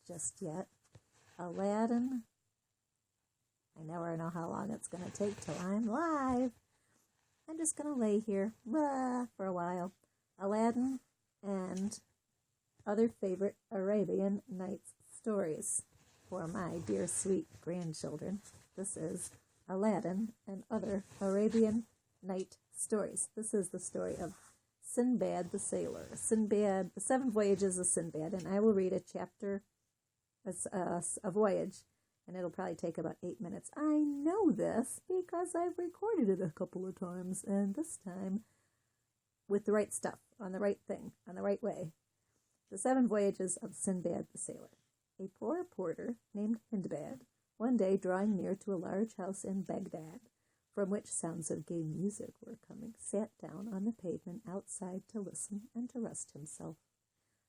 just yet. Aladdin. I never know how long it's going to take till I'm live. I'm just going to lay here for a while. Aladdin and other favorite Arabian Nights stories for my dear sweet grandchildren. This is Aladdin and other Arabian Night stories. This is the story of Sinbad the Sailor. Sinbad, the 7 Voyages of Sinbad, and I will read a chapter, a voyage, and it'll probably take about 8 minutes. I know this because I've recorded it a couple of times, and this time with the right stuff, on the right thing, on the right way. The 7 Voyages of Sinbad the Sailor. A poor porter named Sinbad, one day drawing near to a large house in Baghdad, from which sounds of gay music were coming, sat down on the pavement outside to listen and to rest himself.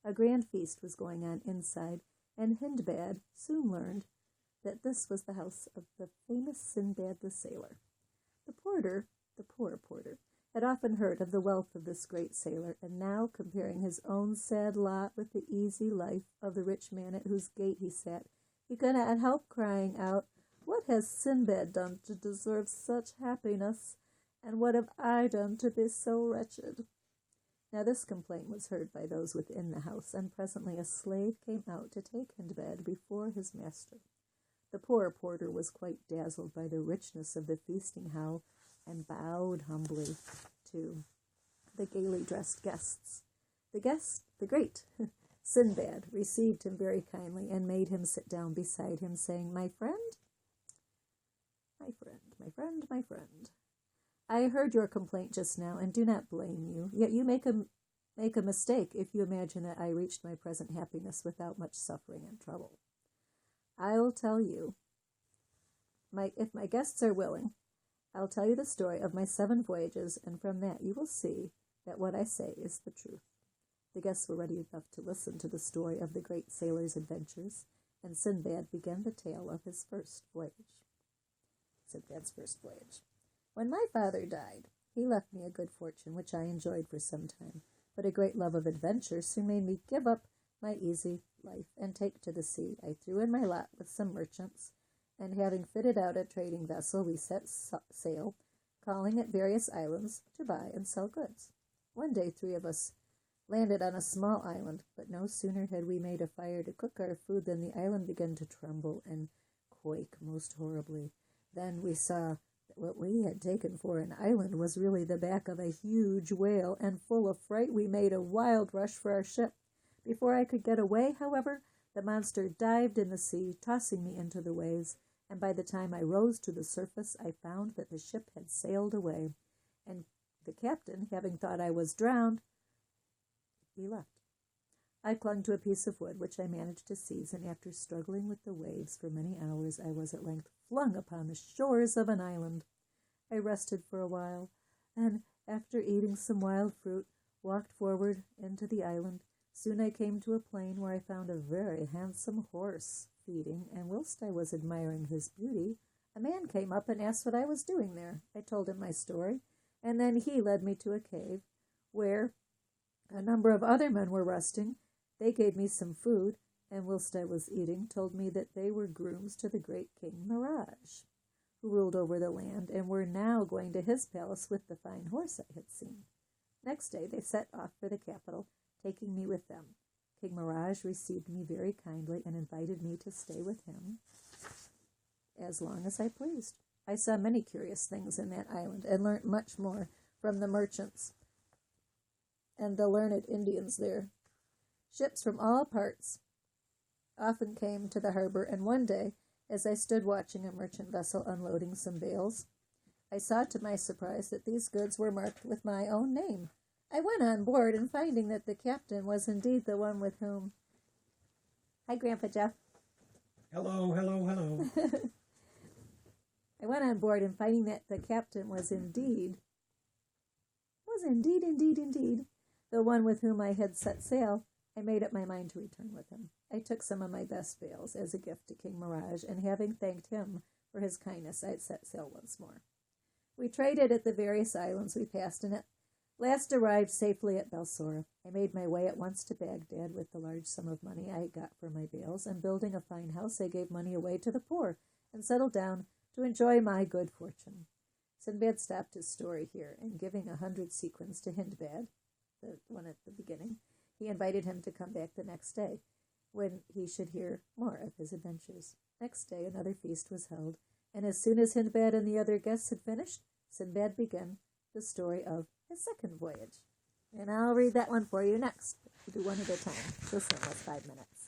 A grand feast was going on inside, and Hindbad soon learned that this was the house of the famous Sinbad the Sailor. The poor porter, had often heard of the wealth of this great sailor, and now, comparing his own sad lot with the easy life of the rich man at whose gate he sat, he could not help crying out, "What has Sinbad done to deserve such happiness, and what have I done to be so wretched?" Now this complaint was heard by those within the house, and presently a slave came out to take Hindbad before his master. The poor porter was quite dazzled by the richness of the feasting hall, and bowed humbly to the gaily dressed guests. The great Sinbad, received him very kindly and made him sit down beside him, saying, my friend, I heard your complaint just now, and do not blame you. Yet you make a mistake if you imagine that I reached my present happiness without much suffering and trouble. I'll tell you, if my guests are willing, I'll tell you the story of my 7 voyages, and from that you will see that what I say is the truth. The guests were ready enough to listen to the story of the great sailor's adventures, and Sinbad began the tale of his first voyage. Sinbad's first voyage. When my father died, he left me a good fortune, which I enjoyed for some time, but a great love of adventure soon made me give up my easy life and take to the sea. I threw in my lot with some merchants, and having fitted out a trading vessel, we set sail, calling at various islands to buy and sell goods. One day 3 of us landed on a small island, but no sooner had we made a fire to cook our food than the island began to tremble and quake most horribly. Then we saw that what we had taken for an island was really the back of a huge whale, and full of fright we made a wild rush for our ship. Before I could get away, however, the monster dived in the sea, tossing me into the waves, and by the time I rose to the surface, I found that the ship had sailed away, and the captain, having thought I was drowned, he left. I clung to a piece of wood, which I managed to seize, and after struggling with the waves for many hours, I was at length flung upon the shores of an island. I rested for a while, and, after eating some wild fruit, walked forward into the island. Soon I came to a plain where I found a very handsome horse feeding, and whilst I was admiring his beauty, a man came up and asked what I was doing there. I told him my story, and then he led me to a cave where a number of other men were resting. They gave me some food, and whilst I was eating, told me that they were grooms to the great King Mirage, who ruled over the land, and were now going to his palace with the fine horse I had seen. Next day they set off for the capital, taking me with them. King Mirage received me very kindly and invited me to stay with him as long as I pleased. I saw many curious things in that island and learnt much more from the merchants and the learned Indians there. Ships from all parts often came to the harbor, and one day, as I stood watching a merchant vessel unloading some bales, I saw to my surprise that these goods were marked with my own name. I went on board, and finding that the captain was indeed the one with whom... Hi, Grandpa Jeff. Hello. I went on board, and finding that the captain was indeed the one with whom I had set sail, I made up my mind to return with him. I took some of my best bales as a gift to King Mirage, and having thanked him for his kindness, I set sail once more. We traded at the various islands we passed, and at Last arrived safely at Balsora. I made my way at once to Baghdad with the large sum of money I got for my bales, and building a fine house, I gave money away to the poor, and settled down to enjoy my good fortune. Sinbad stopped his story here, and giving 100 sequins to Hindbad, the one at the beginning, he invited him to come back the next day, when he should hear more of his adventures. Next day another feast was held, and as soon as Hindbad and the other guests had finished, Sinbad began the story of his second voyage. And I'll read that one for you next. We'll do one at a time. This one was 5 minutes.